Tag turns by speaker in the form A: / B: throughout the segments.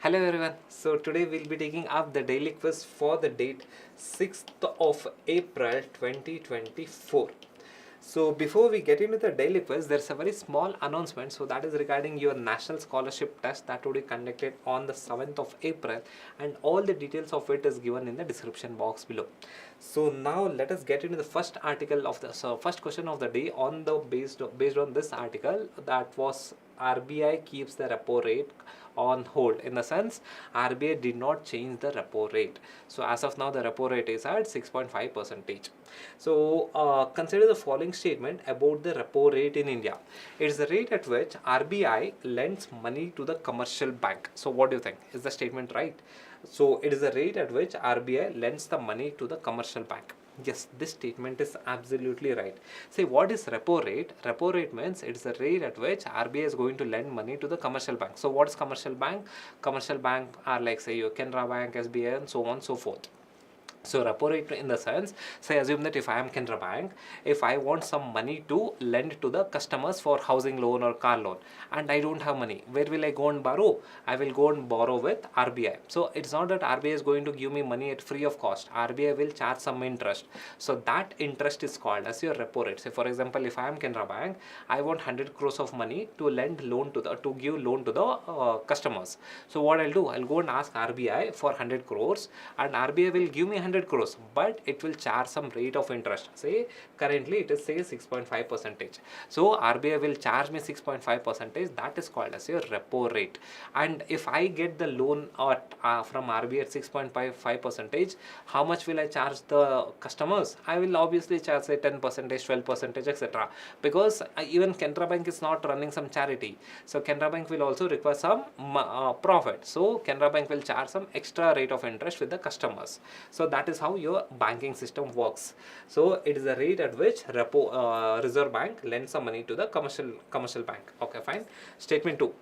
A: Hello everyone. So today we'll be taking up the daily quiz for the date 6th of April 2024. So before we get into the daily quiz, there's a very small announcement. So that is regarding your National Scholarship Test that will be conducted on the 7th of April, and all the details of it is given in the description box below. So now let us get into the first article of the first question of the day on the based on this article, that was RBI keeps the repo rate on hold. In the sense, RBI did not change the repo rate. So as of now, the repo rate is at 6.5%. So consider the following statement about the repo rate in India. It is the rate at which RBI lends money to the commercial bank. So what do you think? Is the statement right? So it is the rate at which RBI lends the money to the commercial bank. Yes, this statement is absolutely right. Say, what is repo rate? Repo rate means it's the rate at which RBI is going to lend money to the commercial bank. So what is commercial bank? Commercial bank are like, say, your Canara Bank, SBI, and so on and so forth. So repo rate in the sense, say assume that if I am Canara Bank, if I want some money to lend to the customers for housing loan or car loan, and I don't have money, where will I go and borrow? I will go and borrow with RBI. So it's not that RBI is going to give me money at free of cost. RBI will charge some interest. So that interest is called as your repo rate. Say for example, if I am Canara Bank, I want 100 crores of money to lend loan to the give loan to the customers. So what I'll do, I'll go and ask RBI for 100 crores, and RBI will give me 100 crores, but it will charge some rate of interest. Say currently it is say 6.5%. So RBI will charge me 6.5%. That is called as your repo rate. And if I get the loan from RBI at 6.5%, how much will I charge the customers? I will obviously charge say 10%, 12%, etc. Because even Canara Bank is not running some charity. So Canara Bank will also require some profit. So Canara Bank will charge some extra rate of interest with the customers. So that is how your banking system works. So it is the rate at which Reserve Bank lends some money to the commercial bank. Okay, fine. Statement 2.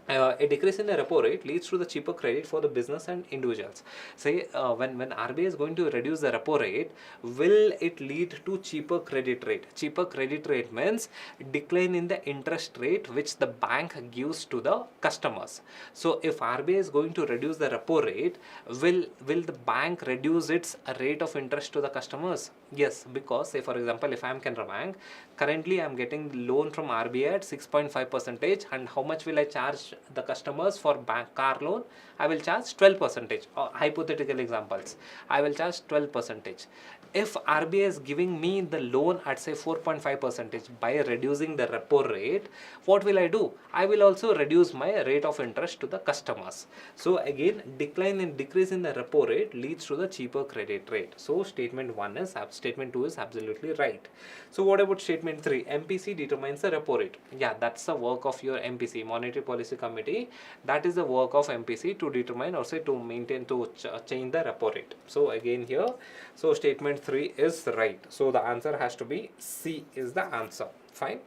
A: A decrease in the repo rate leads to the cheaper credit for the business and individuals. Say when RBI is going to reduce the repo rate, will it lead to cheaper credit rate? Cheaper credit rate means decline in the interest rate which the bank gives to the customers. So if RBI is going to reduce the repo rate, will the bank reduce its rate of interest to the customers? Yes, because say for example, if I am Canara Bank, currently I am getting loan from RBI at 6.5%, and how much will I charge the customers for bank car loan? I will charge 12%. Hypothetical examples, I will charge 12%. If RBI is giving me the loan at say 4.5% by reducing the repo rate, what will I do? I will also reduce my rate of interest to the customers. So again, decrease in the repo rate leads to the cheaper credit rate. So statement 2 is absolutely right. So what about statement 3? MPC determines the repo rate. Yeah, that's the work of your MPC, Monetary Policy Committee. That is the work of MPC to determine or say to maintain to change the repo rate. So again here, so statement 3 is right. So the answer has to be C is the answer. Fine.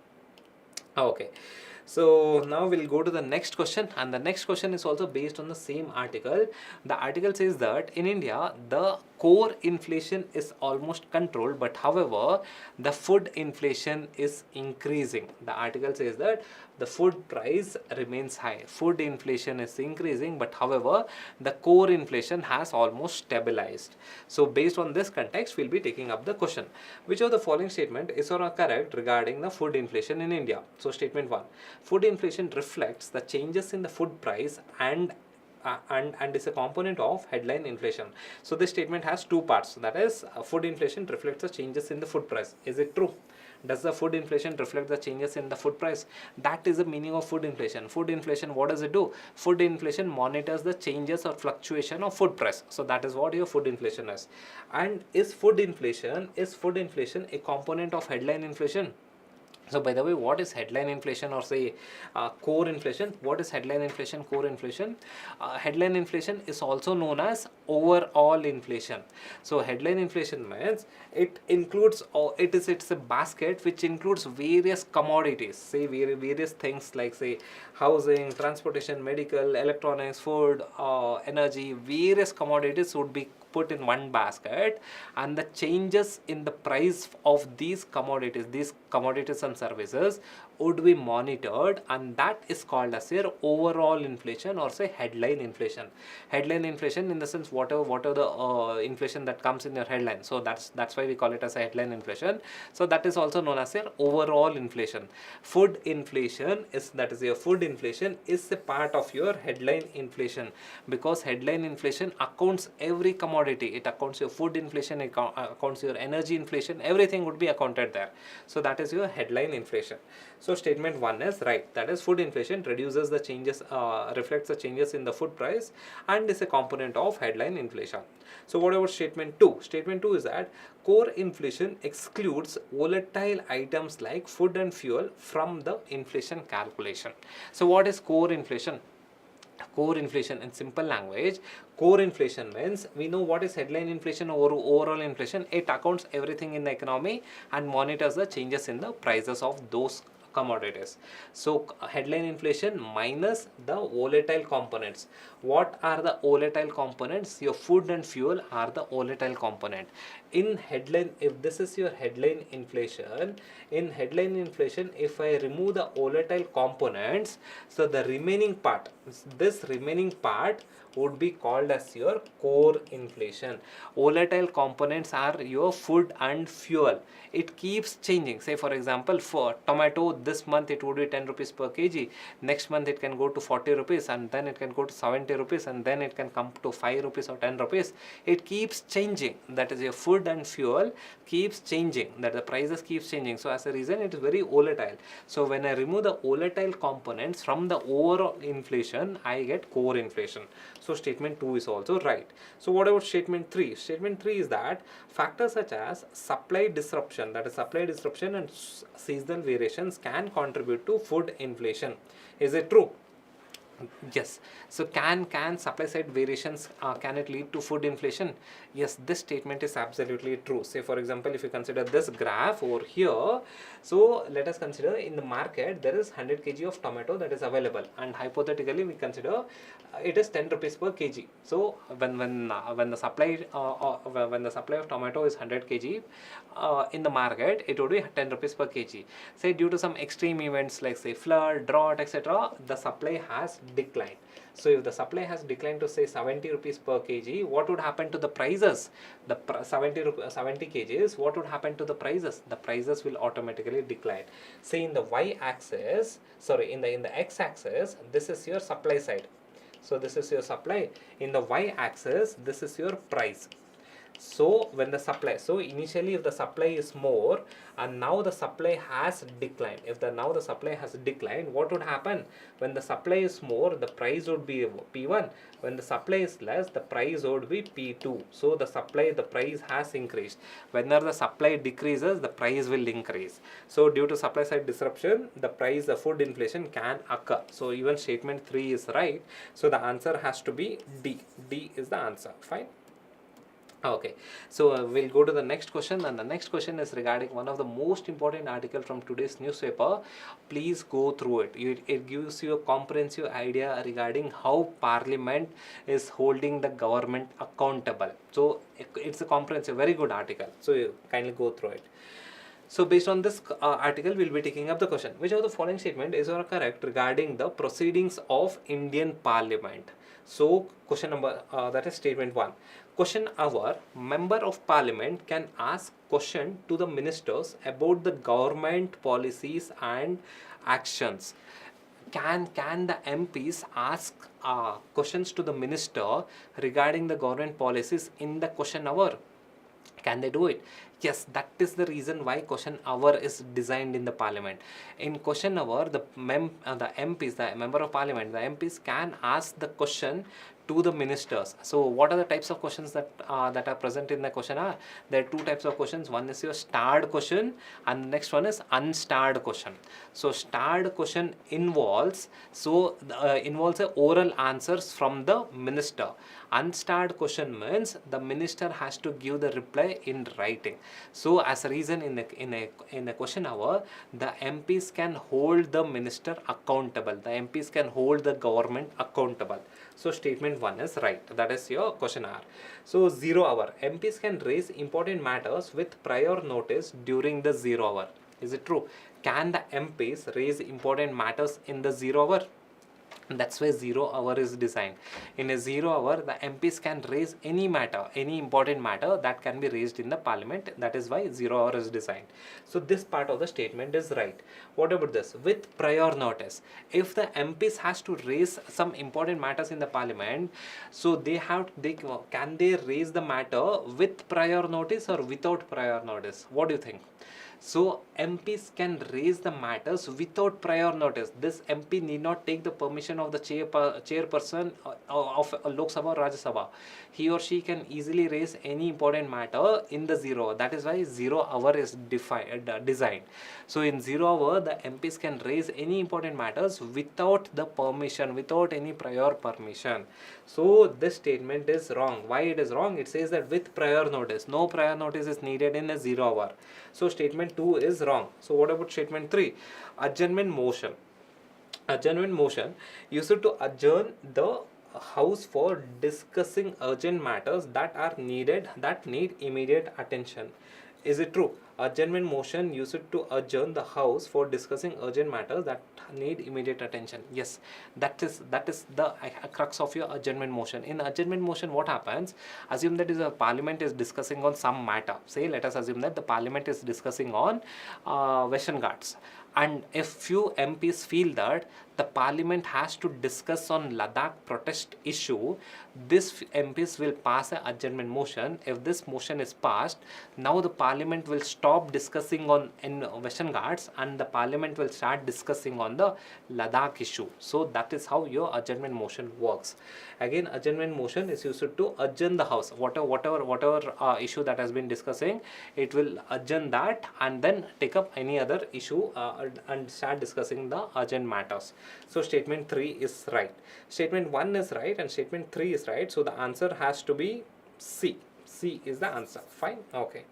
A: Okay. So now we'll go to the next question, and the next question is also based on the same article. The article says that in India, the core inflation is almost controlled, but however, the food inflation is increasing. The article says that the food price remains high. Food inflation is increasing, but however, the core inflation has almost stabilized. So based on this context, we'll be taking up the question. Which of the following statement is or not correct regarding the food inflation in India? So statement 1. Food inflation reflects the changes in the food price and is a component of headline inflation. So this statement has two parts. That is, food inflation reflects the changes in the food price. Is it true? Does the food inflation reflect the changes in the food price? That is the meaning of food inflation. Food inflation, what does it do? Food inflation monitors the changes or fluctuation of food price. So that is what your food inflation is. And is food inflation a component of headline inflation? So by the way, what is headline inflation or say core inflation? What is headline inflation, core inflation? Headline inflation is also known as overall inflation. So headline inflation means it includes, or it's a basket which includes various commodities, say various things like say housing, transportation, medical, electronics, food, energy. Various commodities would be put in one basket, and the changes in the price of these commodities and services would be monitored, and that is called as your overall inflation or say headline inflation. Headline inflation in the sense whatever the inflation that comes in your headline. So that's why we call it as a headline inflation. So that is also known as your overall inflation. Food inflation is, that is your food inflation is a part of your headline inflation, because headline inflation accounts every commodity. It accounts your food inflation, it accounts your energy inflation, everything would be accounted there. So that is your headline inflation. So statement 1 is right, that is food inflation reduces the changes, reflects the changes in the food price and is a component of headline inflation. So what about statement 2? Statement 2 is that core inflation excludes volatile items like food and fuel from the inflation calculation. So what is core inflation? Core inflation in simple language, core inflation means we know what is headline inflation or overall inflation. It accounts everything in the economy and monitors the changes in the prices of those commodities. So headline inflation minus the volatile components. What are the volatile components? Your food and fuel are the volatile component. In headline, if this is your headline inflation, in headline inflation, if I remove the volatile components, so the remaining part, this remaining part would be called as your core inflation. Volatile components are your food and fuel. It keeps changing. Say for example, for tomato, this month it would be 10 rupees per kg. Next month it can go to 40 rupees, and then it can go to 70 rupees, and then it can come to 5 rupees or 10 rupees. It keeps changing. That is your food and fuel keeps changing, that the prices keeps changing. So as a reason, it is very volatile. So when I remove the volatile components from the overall inflation, I get core inflation. So statement 2 is also right. So what about statement 3? Statement 3 is that factors such as supply disruption, that is supply disruption and seasonal variations can contribute to food inflation. Is it true? Yes. So can supply side variations, can it lead to food inflation? Yes, this statement is absolutely true. Say for example, if you consider this graph over here, so let us consider in the market there is 100 kg of tomato that is available, and hypothetically we consider it is 10 rupees per kg. So when the supply of tomato is 100 kg in the market, it would be 10 rupees per kg. Say due to some extreme events like say flood, drought, etc., the supply has declined. So if the supply has declined to say 70 rupees per kg, what would happen to the prices? The 70 kgs, what would happen to the prices? The prices will automatically decline. Say in the y-axis, sorry, in the x-axis, this is your supply side. So this is your supply. In the y-axis, this is your price. So when the supply, so initially if the supply is more and now the supply has declined, now the supply has declined, what would happen? When the supply is more, the price would be P1. When the supply is less, the price would be P2. So the price has increased. Whenever the supply decreases, the price will increase. So due to supply side disruption, the food inflation can occur. So even statement 3 is right. So the answer has to be D. D is the answer. Fine. Okay, so we'll go to the next question, and the next question is regarding one of the most important article from today's newspaper. Please go through it. It gives you a comprehensive idea regarding how Parliament is holding the government accountable. So it's a comprehensive, very good article. So you kindly go through it. So based on this article, we'll be taking up the question. Which of the following statement is correct regarding the proceedings of Indian Parliament? So question number, that is statement 1. Question hour, member of parliament can ask question to the ministers about the government policies and actions. Can the MPs ask questions to the minister regarding the government policies in the question hour? Can they do it? Yes, that is the reason why question hour is designed in the parliament. In question hour, the MPs, the member of parliament, the MPs can ask the question to the ministers. So what are the types of questions that are present in the question hour? There are two types of questions. One is your starred question and the next one is unstarred question. So starred question involves oral answers from the minister. Unstarred question means the minister has to give the reply in writing. So as a reason, in a question hour, the MPs can hold the minister accountable. The MPs can hold the government accountable. So statement 1 is right. That is your question hour. So 0 hour. MPs can raise important matters with prior notice during the 0 hour. Is it true? can the MPs raise important matters in the 0 hour? That's why 0 hour is designed. In a 0 hour, the MPs can raise any matter, any important matter that can be raised in the parliament. That is why 0 hour is designed. So this part of the statement is right. What about this? With prior notice. If the MPs has to raise some important matters in the parliament, so can they raise the matter with prior notice or without prior notice? What do you think? So MPs can raise the matters without prior notice. This MP need not take the permission of the chairperson of Lok Sabha or Rajya Sabha. He or she can easily raise any important matter in the 0 hour. That is why 0 hour is designed. So in 0 hour, the MPs can raise any important matters without the permission, without any prior permission. So this statement is wrong. Why it is wrong? It says that with prior notice. No prior notice is needed in a 0 hour. So statement 2 is wrong. So what about statement 3? Adjournment motion. Adjournment motion used to adjourn the House for discussing urgent matters that need immediate attention. Is it true? Adjournment motion used to adjourn the House for discussing urgent matters that need immediate attention. Yes, that is the crux of your adjournment motion. In adjournment motion, what happens? Assume that a parliament is discussing on some matter. Say, let us assume that the parliament is discussing on Western Ghats, and if few MPs feel that the parliament has to discuss on Ladakh protest issue, this MPs will pass an adjournment motion. If this motion is passed, now the parliament will stop discussing on in Western Ghats and the parliament will start discussing on the Ladakh issue. So that is how your adjournment motion works. Again, adjournment motion is used to adjourn the House. Whatever issue that has been discussing, it will adjourn that and then take up any other issue and start discussing the urgent matters. So statement 3 is right. Statement 1 is right and statement 3 is right. So the answer has to be C. C is the answer. Fine. Okay.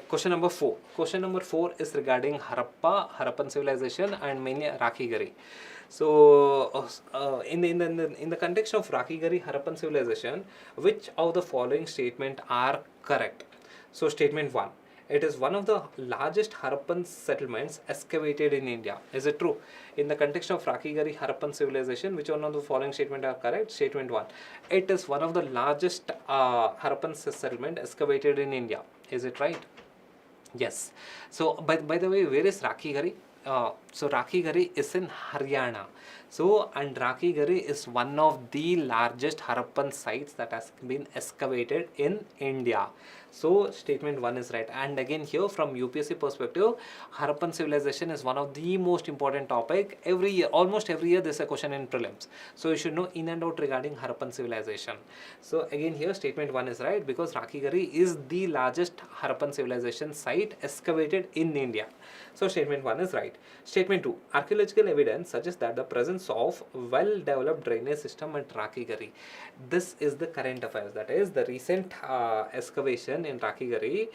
A: Question number 4. Question number 4 is regarding Harappan civilization and mainly Rakhigarhi. So in the context of Rakhigarhi Harappan civilization, which of the following statement are correct? So statement 1. It is one of the largest Harappan settlements excavated in India. Is it true? In the context of Rakhigarhi Harappan civilization, which one of the following statements are correct? Statement 1. It is one of the largest Harappan settlement excavated in India. Is it right? Yes. So by the way, where is Rakhigarhi? So Rakhigarhi is in Haryana. So and Rakhigarhi is one of the largest Harappan sites that has been excavated in India. So statement 1 is right. And again here from UPSC perspective, Harappan civilization is one of the most important topic. Every year, almost every year, there is a question in prelims. So you should know in and out regarding Harappan civilization. So again here statement 1 is right because Rakhigarhi is the largest Harappan civilization site excavated in India. So statement 1 is right. Statement 2. Archaeological evidence suggests that the presence of well-developed drainage system at Rakhigarhi. This is the current affairs. That is the recent excavation in Rakhigarhi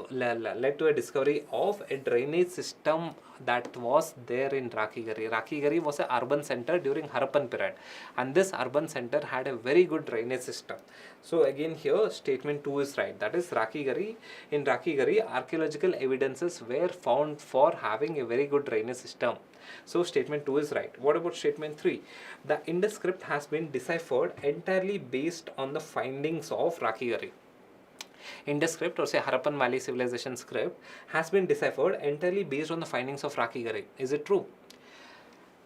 A: led to a discovery of a drainage system that was there in Rakhigarhi. Rakhigarhi was an urban center during Harappan period, and this urban center had a very good drainage system. So again here statement 2 is right. That is Rakhigarhi. In Rakhigarhi, archaeological evidences were found for having a very good drainage system. So statement 2 is right. What about statement 3? The Indus script has been deciphered entirely based on the findings of Rakhigarhi. Indus script, or say Harappan Valley civilization script, has been deciphered entirely based on the findings of Rakhigarhi. Is it true?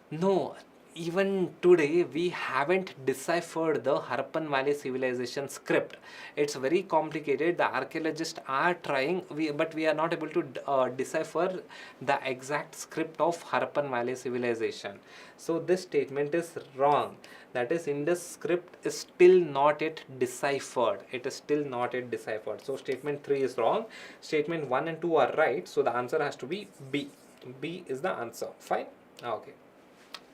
A: No. Even today, we haven't deciphered the Harappan Valley civilization script. It's very complicated. The archaeologists are trying, but we are not able to decipher the exact script of Harappan Valley civilization. So this statement is wrong. That is, Indus script is still not yet deciphered. It is still not yet deciphered. So statement 3 is wrong. Statement 1 and 2 are right. So the answer has to be B. B is the answer. Fine. Okay.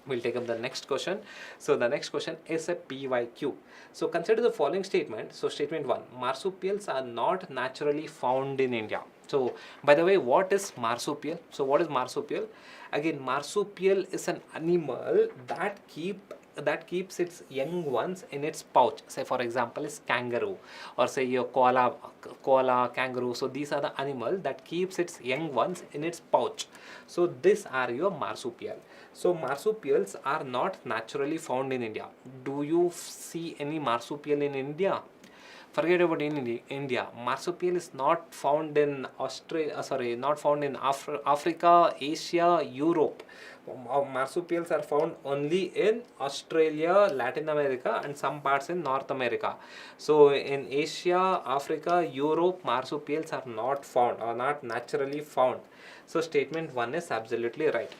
A: We'll take up the next question. So the next question is a PYQ. So consider the following statement. So statement 1. Marsupials are not naturally found in India. So by the way, what is marsupial? So what is marsupial? Again, marsupial is an animal that keep that keeps its young ones in its pouch. Say for example is kangaroo, or say your koala, kangaroo. So these are the animal that keeps its young ones in its pouch. So these are your marsupial. So marsupials are not naturally found in India. Do you see any marsupial in India? Forget about in India. Marsupial is not found in not found in Africa, Asia, Europe. Marsupials are found only in Australia, Latin America, and some parts in North America. So in Asia, Africa, Europe, marsupials are not found or not naturally found. So statement 1 is absolutely right.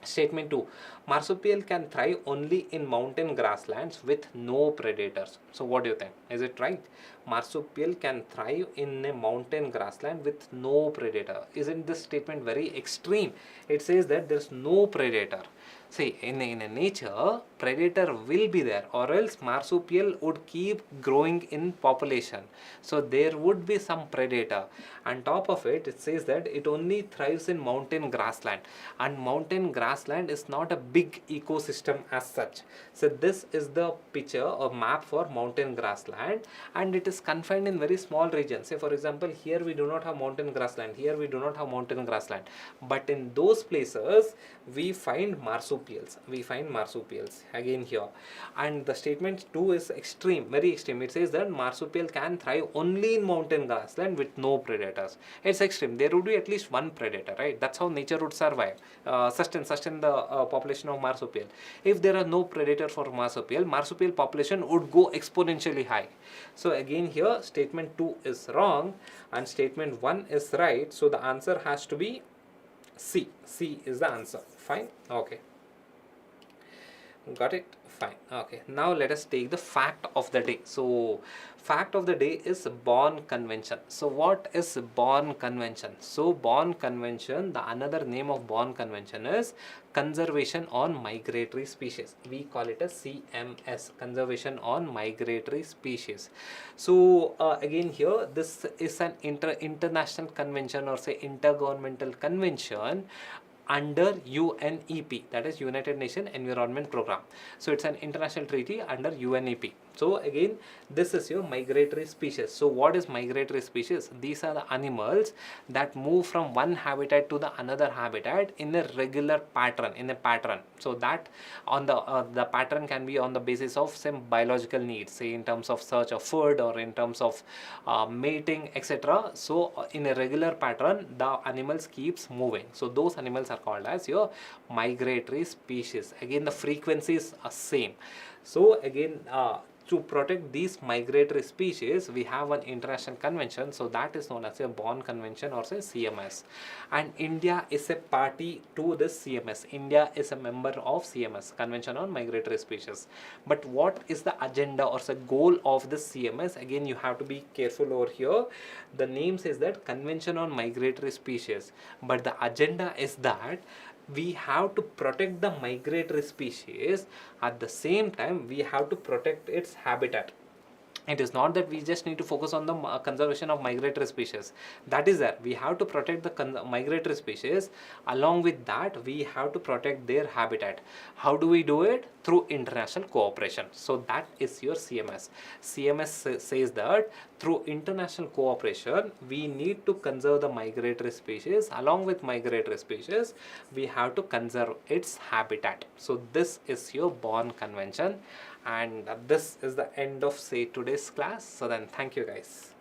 A: Statement 2. Marsupial can thrive only in mountain grasslands with no predators. So what do you think? Is it right? Marsupial can thrive in a mountain grassland with no predator. Isn't this statement very extreme? It says that there's no predator. See, in a nature, predator will be there, or else marsupial would keep growing in population. So there would be some predator. On top of it, it says that it only thrives in mountain grassland, and mountain grassland is not a big ecosystem as such. So this is the picture or map for mountain grassland, and it is confined in very small regions. Say for example, here we do not have mountain grassland, here we do not have mountain grassland, but in those places we find marsupials. We find marsupials again here. And the statement 2 is extreme, very extreme. It says that marsupial can thrive only in mountain grassland with no predators. It's extreme. There would be at least one predator, right? That's how nature would survive, sustain the population of marsupial. If there are no predator for marsupial, marsupial population would go exponentially high. So again here statement 2 is wrong and statement 1 is right. So the answer has to be C. C is the answer. Fine. Okay. Got it? Fine. Okay. Now let us take the fact of the day. So fact of the day is Bonn Convention. So what is Bonn Convention? So Bonn Convention, the another name of Bonn Convention is Conservation on Migratory Species. We call it as CMS, Conservation on Migratory Species. So again here, this is an international convention, or say intergovernmental convention under UNEP, that is United Nations Environment Program. So it's an international treaty under UNEP. So again, this is your migratory species. So what is migratory species? These are the animals that move from one habitat to the another habitat in a regular pattern, So that on the pattern can be on the basis of some biological needs, say in terms of search of food or in terms of mating, etc. So in a regular pattern, the animals keeps moving. So those animals are called as your migratory species. Again, the frequencies are same. So again, to protect these migratory species, we have an international convention. So that is known as a Bonn Convention, or say CMS. And India is a party to this CMS. India is a member of CMS, Convention on Migratory Species. But what is the agenda or the goal of this CMS? Again, you have to be careful over here. The name says that Convention on Migratory Species, but the agenda is that we have to protect the migratory species. At the same time, we have to protect its habitat. It is not that we just need to focus on the conservation of migratory species. That is there. We have to protect the migratory species. Along with that, we have to protect their habitat. How do we do it? Through international cooperation. So that is your CMS. CMS says that through international cooperation, we need to conserve the migratory species. Along with migratory species, we have to conserve its habitat. So this is your Bonn Convention. And this is the end of say today's class. So then thank you guys.